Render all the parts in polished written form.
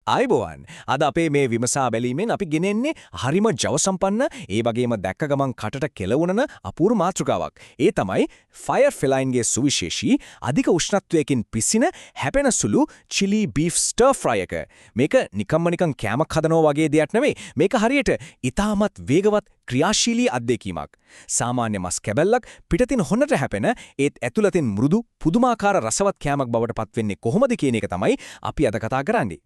ආයිබෝවන් අද අපේ මේ විමසා බැලීමෙන් අපි ගෙනෙන්නේ හරිම ජවසම්පන්න ඒ වගේම දැක්ක ගමන් කටට කෙලවුණන අපූර්ව මාතෘකාවක්. ඒ තමයි ෆයර් ෆෙලයින්ගේ සුවිශේෂී අධික උෂ්ණත්වයකින් පිසින හැපෙන සුළු චිලි බීෆ් ස්ටර් ෆ්‍රයි එක. මේක නිකන් කෑමක් හදනවා වගේ දෙයක් නෙවෙයි. මේක හරියට ඊටමත් වේගවත් ක්‍රියාශීලී අත්දැකීමක්. සාමාන්‍ය මස් කැබැල්ලක් පිටතින් හොන්නට හැපෙන ඒත් ඇතුළතින් මෘදු පුදුමාකාර රසවත් කෑමක් බවට පත් වෙන්නේ කොහොමද කියන එක තමයි අපි අද කතා කරන්නේ.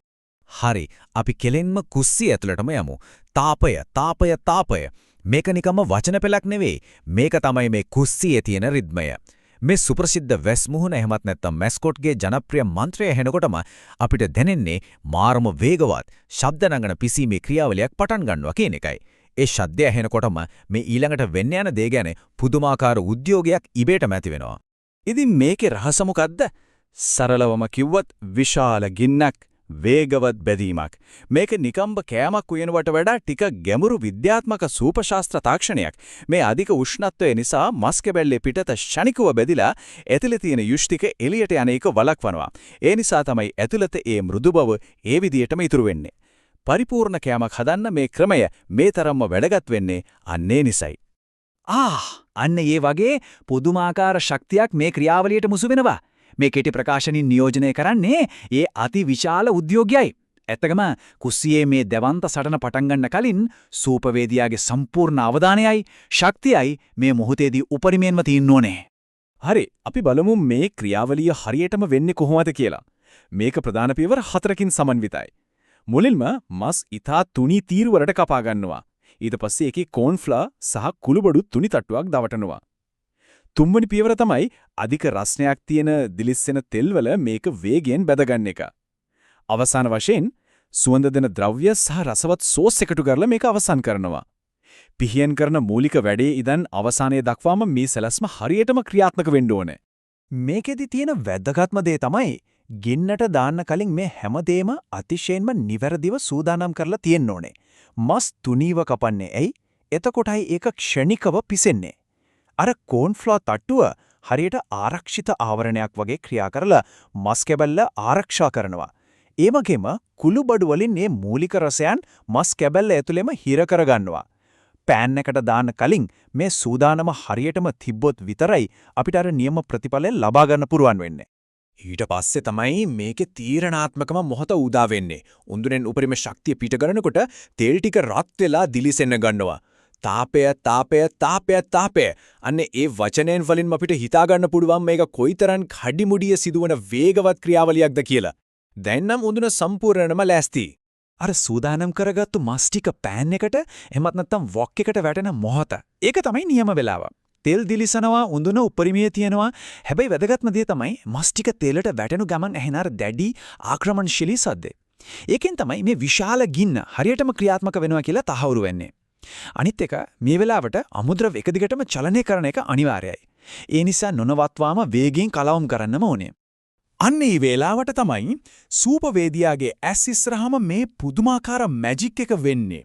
හරි අපි කෙලෙන්ම කුස්සිය ඇතුළටම යමු. තාපය. මේක නිකම්ම වචන පෙළක් නෙවෙයි. මේක තමයි මේ කුස්සියේ තියෙන රිද්මය. මේ සුප්‍රසිද්ධ වෙස් මුහුණ එහෙමත් නැත්නම් මැස්කොට්ගේ ජනප්‍රිය මන්ත්‍රය ඇහෙනකොටම අපිට දැනෙන්නේ මාරම වේගවත් ශබ්ද නගන පිසීමේ ක්‍රියාවලියක් පටන් ගන්නවා කියන එකයි. ඒ ශබ්දය ඇහෙනකොටම මේ ඊළඟට වෙන්න යන දේ ගැන පුදුමාකාර උද්‍යෝගයක් ඉබේටම ඇති වෙනවා. ඉතින් මේකේ රහස මොකද්ද? සරලවම කිව්වොත් විශාල ගින්නක් වේගවත් බැදීමක්. මේක නිකම්බ කෑමක් උයනවට වඩා ටික ගැඹුරු විද්‍යාත්මක සූපශාස්ත්‍ර තාක්ෂණයක්. මේ අධික උෂ්ණත්වය නිසා මස් කැබැල්ලේ පිටත ෂණිකව බෙදිලා ඇතුලේ තියෙන යුෂ්ටික එළියට යන එක වළක්වනවා. ඒ නිසා තමයි ඇතුළත ඒ මෘදු බව ඒ විදියටම ඉතුරු වෙන්නේ. පරිපූර්ණ කෑමක් හදන්න මේ ක්‍රමය මේ තරම්ම වැදගත් වෙන්නේ අන්නේ නිසයි. අන්න ඒ වගේ පුදුමාකාර ශක්තියක් මේ ක්‍රියාවලියට මුසු වෙනවා. මේ කෙටි ප්‍රකාශනින් නියෝජනය කරන්නේ ඒ අති විශාල උද්‍යෝගයයි. ඇත්තටම කුස්සියේ මේ දෙවන්ත සටන පටන් ගන්න කලින් සූපවේදියාගේ සම්පූර්ණ අවධානයයි ශක්තියයි මේ මොහොතේදී උපරිමයෙන්ම තියෙන්න ඕනේ. හරි අපි බලමු මේ ක්‍රියාවලිය හරියටම වෙන්නේ කොහොමද කියලා. මේක ප්‍රධාන පියවර 4කින් සමන්විතයි. මුලින්ම මස් ඉතා තුනි තීරුවලට කපා ගන්නවා. ඊට පස්සේ ඒකේ කෝන්ෆ්ලා සහ කුළුබඩු තුනි තට්ටුවක් දවටනවා. තුන්වෙනි පියවර තමයි අධික රසණයක් තියෙන දිලිස්සෙන තෙල්වල මේක වේගයෙන් බැදගන්න එක. අවසාන වශයෙන් සුවඳ දෙන ද්‍රව්‍ය සහ රසවත් සෝස් එකතු කරලා මේක අවසන් කරනවා. පිහියන් කරන මූලික වැඩේ ඉදන් අවසානයේ දක්වාම මේ සැලැස්ම හරියටම ක්‍රියාත්මක වෙන්න ඕනේ. මේකෙදි තියෙන වැදගත්ම දේ තමයි ගින්නට දාන්න කලින් මේ හැමදේම අතිශයින්ම නිවැරදිව සූදානම් කරලා තියෙන්න ඕනේ. මස් තුනීව කපන්නේ ඇයි? එතකොටයි ඒක ක්ෂණිකව පිසෙන්නේ. අර කෝන්ෆ්ලෝ තට්ටුව හරියට ආරක්ෂිත ආවරණයක් වගේ ක්‍රියා කරලා මස් කැබැල්ල ආරක්ෂා කරනවා. ඒ වගේම කුළුබඩු වලින් මේ මූලික රසයන් මස් කැබැල්ල ඇතුළෙම හිර කරගන්නවා. පෑන් එකට දාන්න කලින් මේ සූදානම හරියටම තිබ්බොත් විතරයි අපිට අර නියම ප්‍රතිඵලය ලබා ගන්න පුරුවන් වෙන්නේ. ඊට පස්සේ තමයි මේකේ තීරණාත්මකම මොහොත උදා වෙන්නේ. උඳුරෙන් උපරිම ශක්තිය පිට කරනකොට තෙල් ටික රත් වෙලා දිලිසෙන්න ගන්නවා. තාපය. අන්නේ ඒ වචනයෙන් වලින්ම අපිට හිතා ගන්න පුළුවන් මේක කොයිතරම් කඩිමුඩිය සිදුවන වේගවත් ක්‍රියාවලියක්ද කියලා. දැන් නම් උඳුන සම්පූර්ණයෙන්ම ලෑස්ති. අර සූදානම් කරගත්තු මස් ටික පෑන් එකට එහෙමත් නැත්නම් වොක් එකට වැටෙන මොහොත. ඒක තමයි නියම වෙලාව. තෙල් දිලිසනවා උඳුන උපරිමයේ තියෙනවා. හැබැයි වැදගත්ම දේ තමයි මස් ටික තෙලට වැටෙනු ගමන් ඇහෙන අර දැඩි ආක්‍රමණශීලී සද්දේ. ඒකෙන් තමයි මේ විශාල ගින්න හරියටම ක්‍රියාත්මක වෙනවා කියලා තහවුරු වෙන්නේ. අනිත් එක මේ වෙලාවට අමුද්‍රව්‍ය එක දිගටම චලනය කරන එක අනිවාර්යයි. ඒ නිසා නොනවත්වාම වේගයෙන් කලවම් කරන්නම ඕනේ. අන්න ඒ වෙලාවට තමයි සූපවේදියාගේ ඇස් ඉස්සරහම මේ පුදුමාකාර මැජික් එක වෙන්නේ.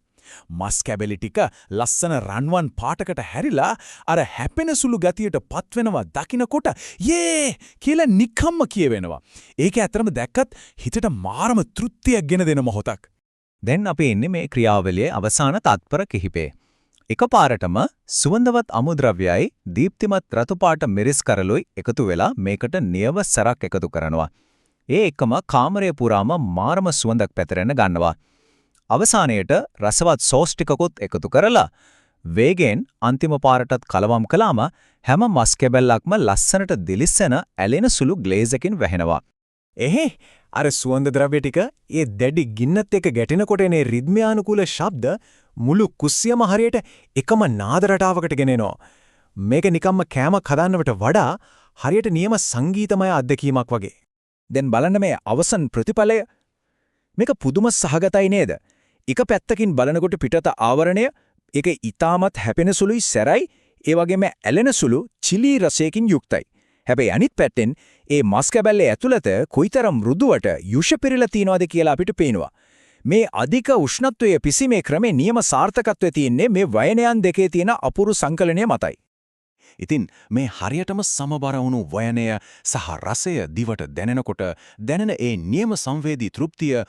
මස් කැබලි ටික ලස්සන රන්වන් පාටකට හැරිලා අර හැපෙන සුළු ගතියට පත් වෙනවා දකින්නකොට යේ කියලා නිකම්ම කියවෙනවා. ඒක ඇත්තටම දැක්කත් හිතට මාරම තෘප්තියක් ගෙන දෙන මොහොතක්. දැන් අපි ඉන්නේ මේ ක්‍රියාවලියේ අවසාන තත්පර කිහිපේ. එකපාරටම සුවඳවත් අමුද්‍රව්‍යයි දීප්තිමත් රතු පාට මිරිස් කරලුයි එකතු වෙලා මේකට නියව සරක් එකතු කරනවා. ඒ එකම කාමරය පුරාම මාරම සුවඳක් පැතිරෙන්න ගන්නවා. අවසානයේට රසවත් සෝස් ටිකකුත් එකතු කරලා වේගෙන් අන්තිම පාරටත් කලවම් කළාම හැම මස් කැබැල්ලක්ම ලස්සනට දිලිස්සෙන ඇලෙන සුළු ග්ලේස් එකකින් වැහෙනවා. අර සුවඳ ද්‍රව්‍ය ටික ඒ දැඩි ගින්නත් එක්ක ගැටෙනකොට එනේ රිද්මයානුකූල ශබ්ද මුළු කුස්සියම හරියට එකම නාද රටාවකට ගෙනෙනවා. මේක නිකම්ම කෑමක් හදන්නවට වඩා හරියට නියම සංගීතමය අත්දැකීමක් වගේ. දැන් බලන්න මේ අවසන් ප්‍රතිඵලය. මේක පුදුම සහගතයි නේද? එක පැත්තකින් බලනකොට පිටත ආවරණය ඒක ඊටමත් හැපෙන සුළුයි සැරයි ඒ වගේම ඇලෙන සුළු චිලි රසයකින් යුක්තයි. හැබැයි අනිත් පැත්තෙන් ඒ මස් කැබැල්ලේ ඇතුළත කොයිතරම් මෘදුවට යුෂ පෙරලා තියනවද කියලා අපිට පේනවා. මේ අධික උෂ්ණත්වයේ පිසීමේ ක්‍රමේ නියම සාර්ථකත්වයේ තියෙන්නේ මේ වයනයන් දෙකේ තියෙන අපුරු සංකලනය මතයි. ඉතින් මේ හරියටම සමබර වුණු වයනය සහ රසය දිවට දැනෙනකොට දැනෙන ඒ නියම සංවේදී තෘප්තිය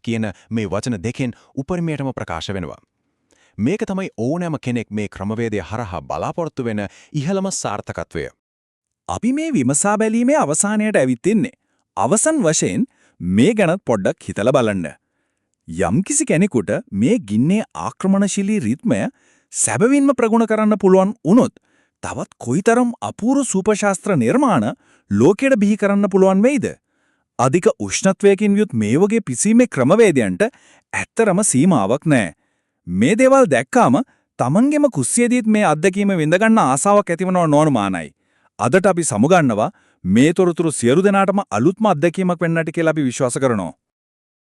කියන මේ වචන දෙකෙන් උපරිමයටම ප්‍රකාශ වෙනවා. මේක තමයි ඕනෑම කෙනෙක් මේ ක්‍රමවේදය හරහා බලාපොරොත්තු වෙන ඉහළම සාර්ථකත්වය. අපි මේ විමසා බැලීමේ අවසානයට ඇවිත් ඉන්නේ. අවසන් වශයෙන් මේ ගැනත් පොඩ්ඩක් හිතලා බලන්න. යම්කිසි කෙනෙකුට මේ ගින්නේ ආක්‍රමණශීලී රිද්මය සැබවින්ම ප්‍රගුණ කරන්න පුළුවන් වුණොත් තවත් කොයිතරම් අපූර්ව සූපශාස්ත්‍ර නිර්මාණ ලෝකෙට බිහි කරන්න පුළුවන් වෙයිද? අධික උෂ්ණත්වයකින් යුත් මේ වගේ පිසීමේ ක්‍රමවේදයන්ට ඇත්තරම සීමාවක් නැහැ. මේ දේවල් දැක්කාම තමන්ගෙම කුස්සියදීත් මේ අත්දැකීම විඳ ගන්න ආසාවක් ඇතිවනව නොඅනුමානයි. අදට අපි සමුගන්නවා මේ තොරතුරු සියලු දෙනාටම අලුත්ම අත්දැකීමක් වෙන්නට කියලා අපි විශ්වාස කරනවා.